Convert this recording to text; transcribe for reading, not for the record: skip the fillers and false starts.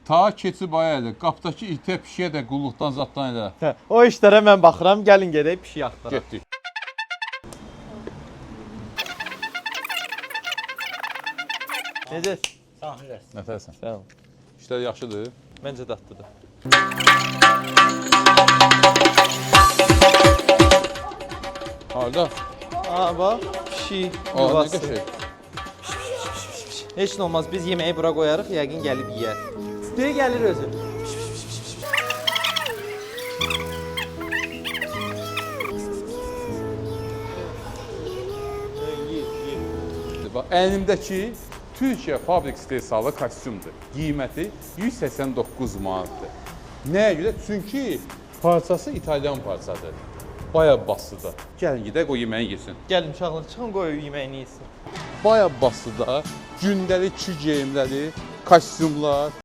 Ta keçib ayadı. Qapdakı itə pişiyə də qulluqdan zatdan elə. Hə, o işlərə mən baxıram. Gəlin gedək pişik axtaraq. Getdik. Necə? Nətərsən? Sağ ol. İşlər yaxşıdır. Məncə dadlıdır. Harda? Aa bax, pişik Aa, nə yuvası. qəşəng. Heç nə olmaz, biz yeməyi bura qoyarıq, yəqin gəlib yeyər. Deyə gəlir özü. Bax, əynimdəki Türkiyə fabrik istehsalı kostyumdur. Qiyməti 189 manatdır. Nəyə görə? Çünki parçası İtalyan parçadır. Baya basıda. Gəlin gedək o yeməyi yesin. Gəlin uşaqlar, çıxın qoy yeməyini yesin. Baya basıda gündəlik kü geyimləri, kostyumlar,